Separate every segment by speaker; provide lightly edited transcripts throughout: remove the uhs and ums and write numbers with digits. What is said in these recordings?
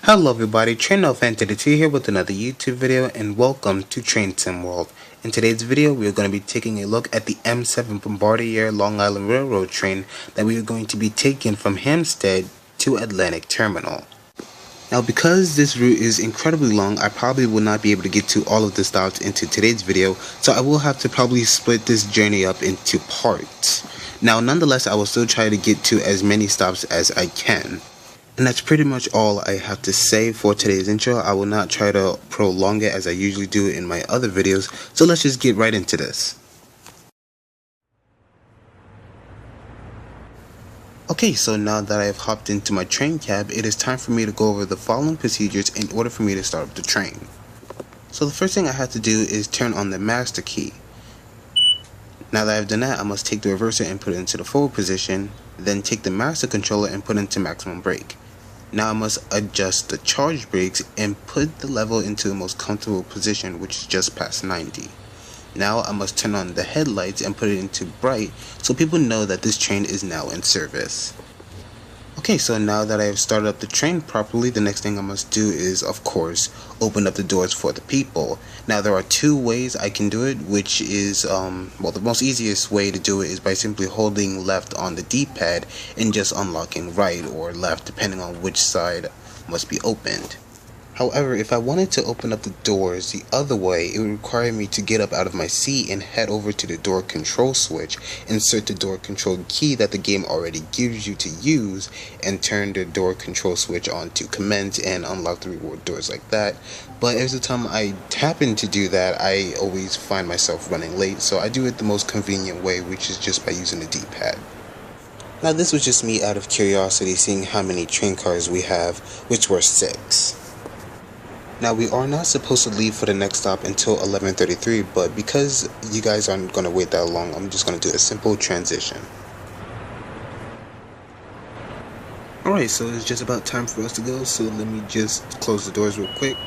Speaker 1: Hello everybody, Train32 here with another YouTube video, and welcome to Train Sim World. In today's video, we are going to be taking a look at the M7 Bombardier Long Island Railroad train that we are going to be taking from Hemstead to Atlantic Terminal. Now, because this route is incredibly long, I probably will not be able to get to all of the stops into today's video, so I will have to probably split this journey up into parts. Now, nonetheless, I will still try to get to as many stops as I can. And that's pretty much all I have to say for today's intro. I will not try to prolong it as I usually do in my other videos, so let's just get right into this. Okay, so now that I have hopped into my train cab, it is time for me to go over the following procedures in order for me to start up the train. So the first thing I have to do is turn on the master key. Now that I've done that, I must take the reverser and put it into the forward position, then take the master controller and put it into maximum brake. Now I must adjust the charge brakes and put the level into the most comfortable position, which is just past 90. Now I must turn on the headlights and put it into bright so people know that this train is now in service. Okay, so now that I have started up the train properly, the next thing I must do is, of course, open up the doors for the people. Now there are two ways I can do it, which is, well, the most easiest way to do it is by simply holding left on the D-pad and just unlocking right or left depending on which side must be opened. However, if I wanted to open up the doors the other way, it would require me to get up out of my seat and head over to the door control switch, insert the door control key that the game already gives you to use, and turn the door control switch on to commence and unlock the reward doors like that. But every time I happen to do that, I always find myself running late, so I do it the most convenient way, which is just by using the D-pad. Now this was just me out of curiosity seeing how many train cars we have, which were 6. Now we are not supposed to leave for the next stop until 11:33, but because you guys aren't going to wait that long, I'm just going to do a simple transition. Alright, so it's just about time for us to go, so let me just close the doors real quick.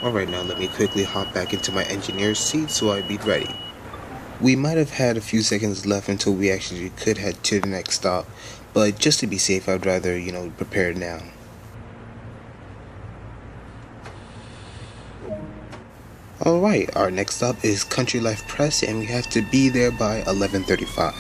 Speaker 1: Alright, now let me quickly hop back into my engineer's seat so I be ready. We might have had a few seconds left until we actually could head to the next stop, but just to be safe, I'd rather, prepare now. Alright, our next stop is Country Life Press, and we have to be there by 11:35.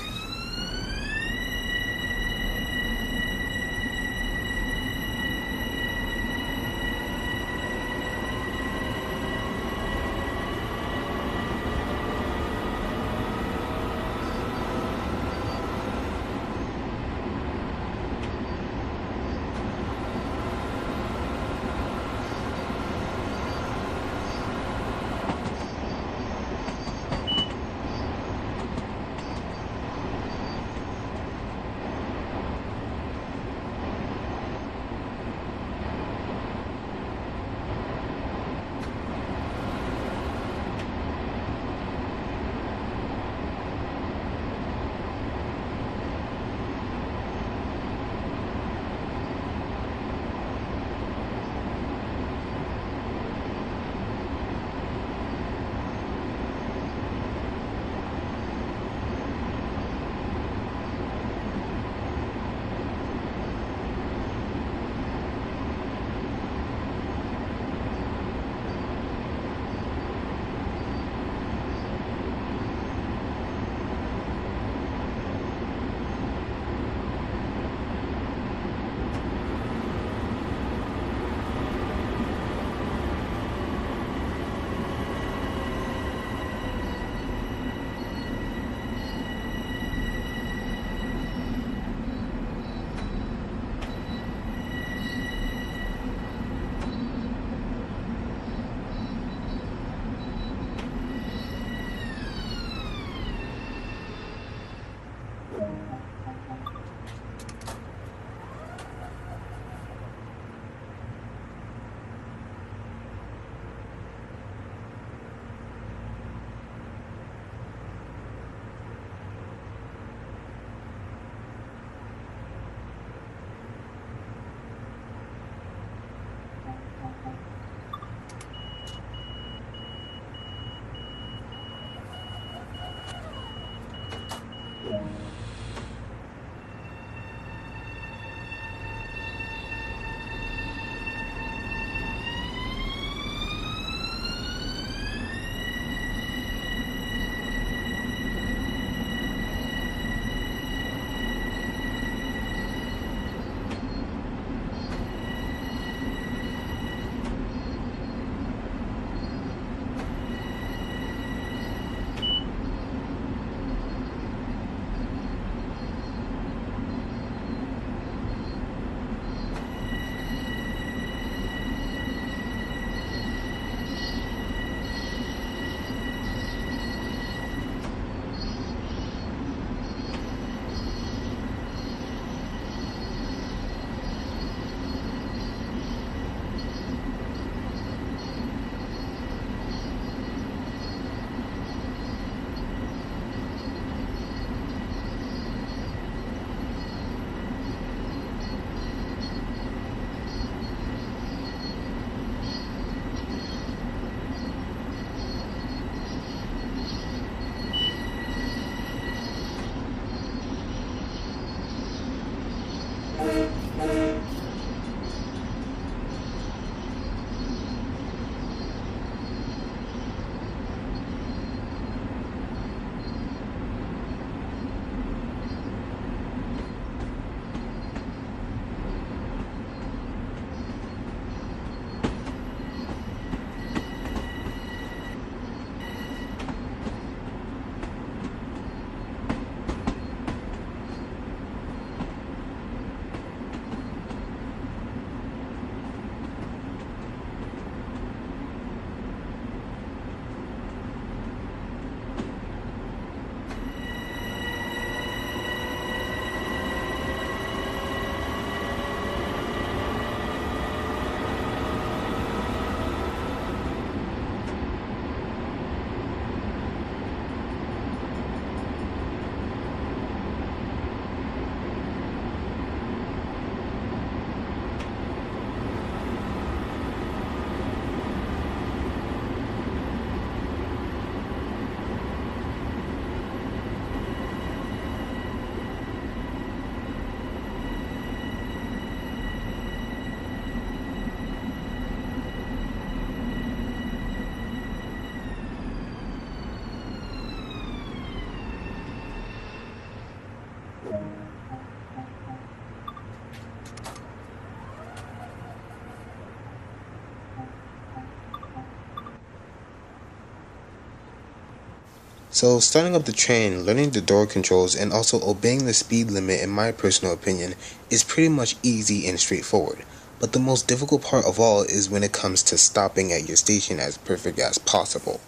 Speaker 1: So starting up the train, learning the door controls, and also obeying the speed limit, in my personal opinion, is pretty much easy and straightforward. But the most difficult part of all is when it comes to stopping at your station as perfect as possible.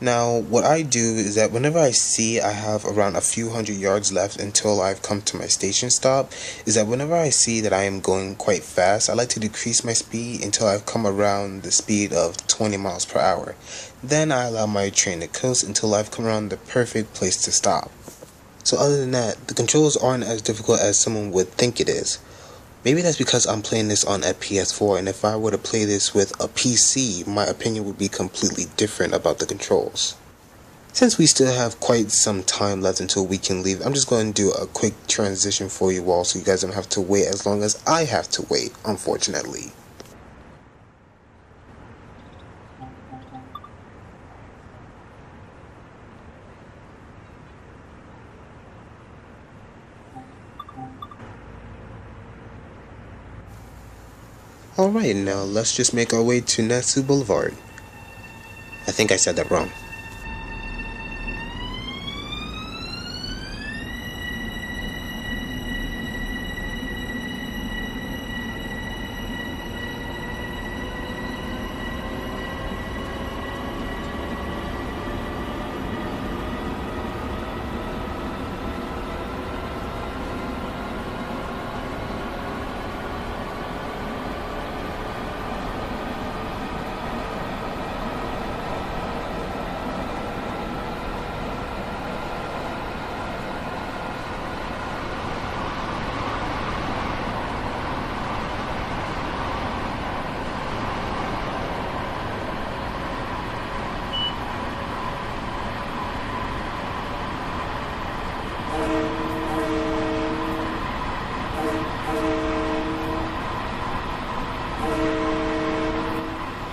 Speaker 1: Now, what I do is that whenever I see I have around a few hundred yards left until I've come to my station stop, is that whenever I see that I am going quite fast, I like to decrease my speed until I've come around the speed of 20 miles per hour. Then I allow my train to coast until I've come around the perfect place to stop. So other than that, the controls aren't as difficult as someone would think it is. Maybe that's because I'm playing this on a PS4, and if I were to play this with a PC, my opinion would be completely different about the controls. Since we still have quite some time left until we can leave, I'm just going to do a quick transition for you all so you guys don't have to wait as long as I have to wait, unfortunately. Alright, now let's just make our way to Natsu Boulevard. I think I said that wrong.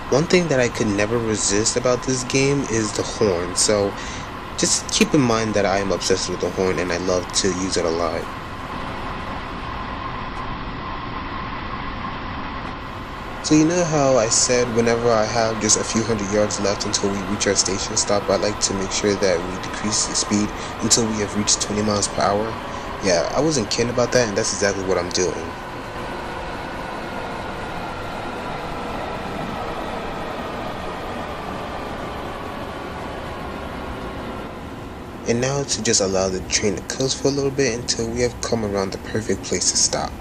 Speaker 1: One thing that I could never resist about this game is the horn, so just keep in mind that I am obsessed with the horn and I love to use it a lot. So you know how I said whenever I have just a few hundred yards left until we reach our station stop, I like to make sure that we decrease the speed until we have reached 20 miles per hour? Yeah, I wasn't kidding about that, and that's exactly what I'm doing. And now to just allow the train to coast for a little bit until we have come around the perfect place to stop.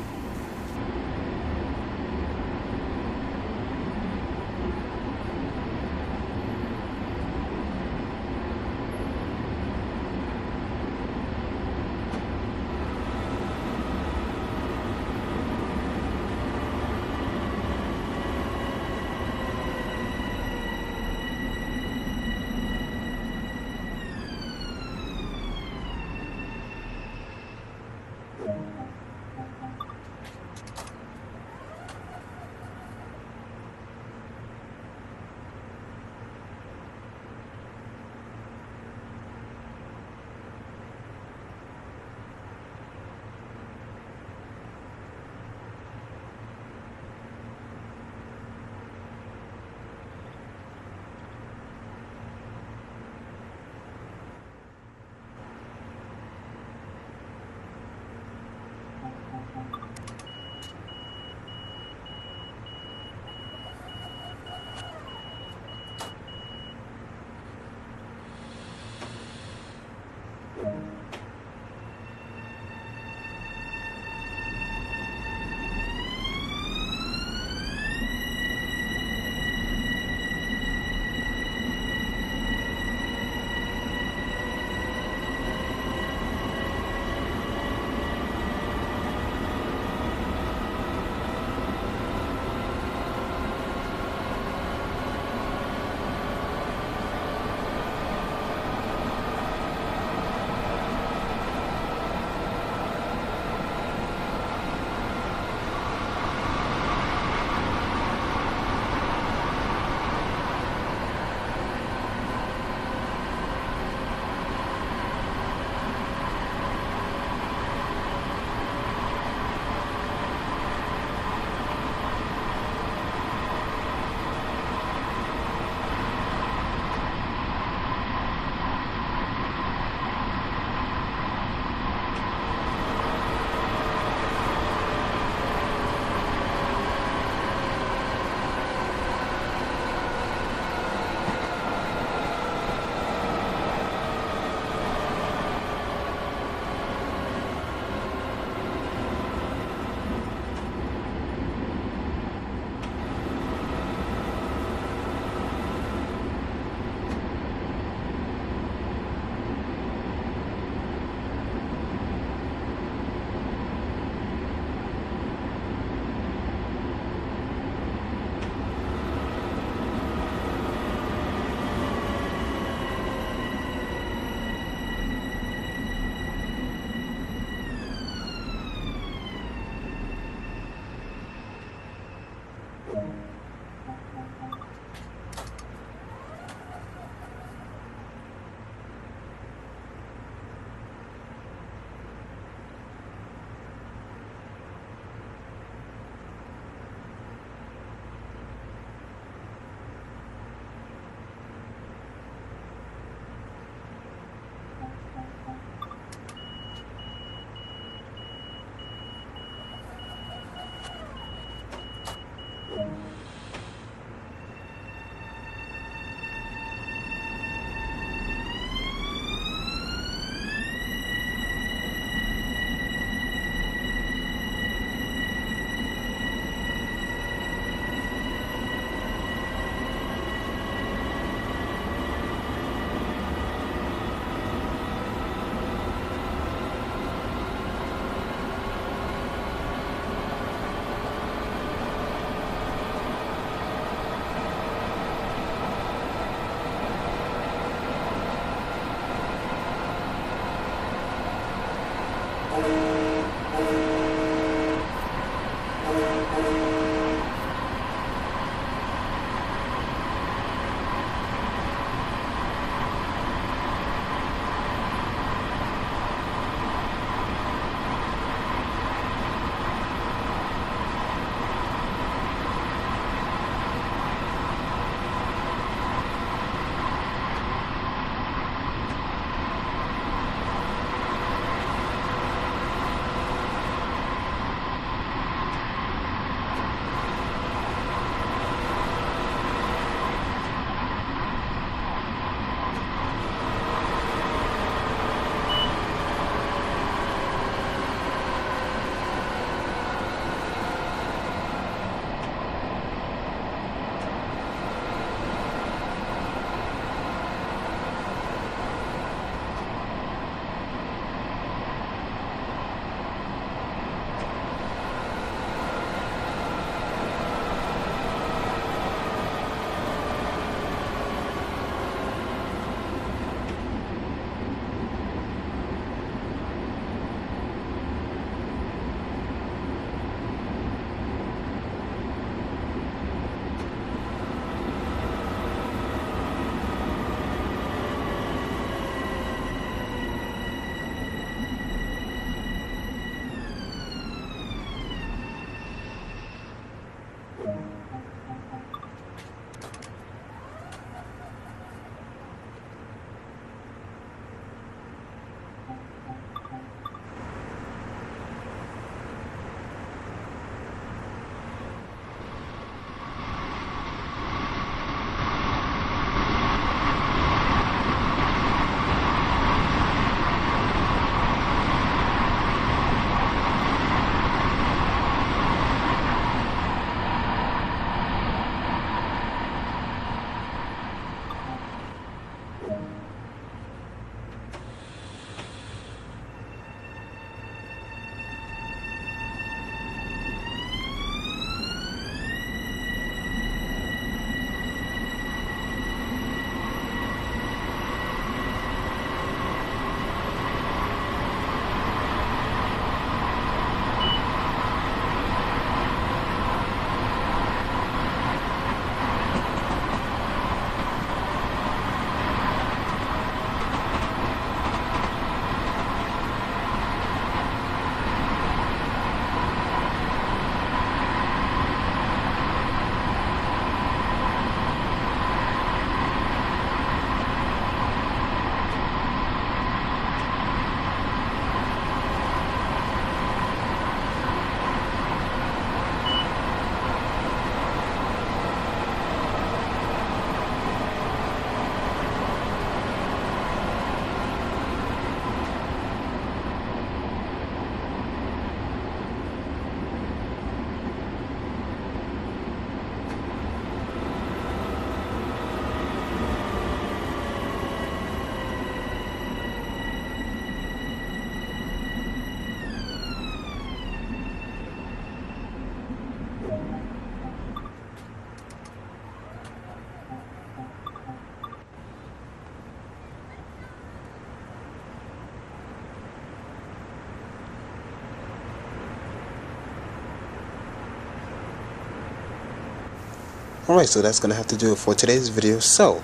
Speaker 1: Alright, so that's going to have to do it for today's video. So,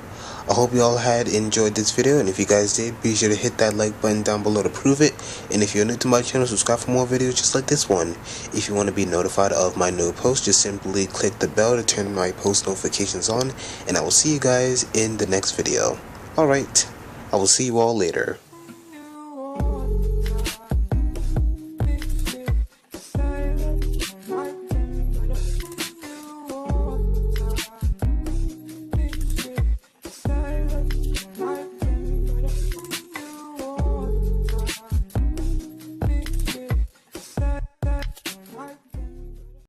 Speaker 1: I hope you all had enjoyed this video, and if you guys did, be sure to hit that like button down below to prove it. And if you're new to my channel, subscribe for more videos just like this one. If you want to be notified of my new posts, just simply click the bell to turn my post notifications on, and I will see you guys in the next video. Alright, I will see you all later.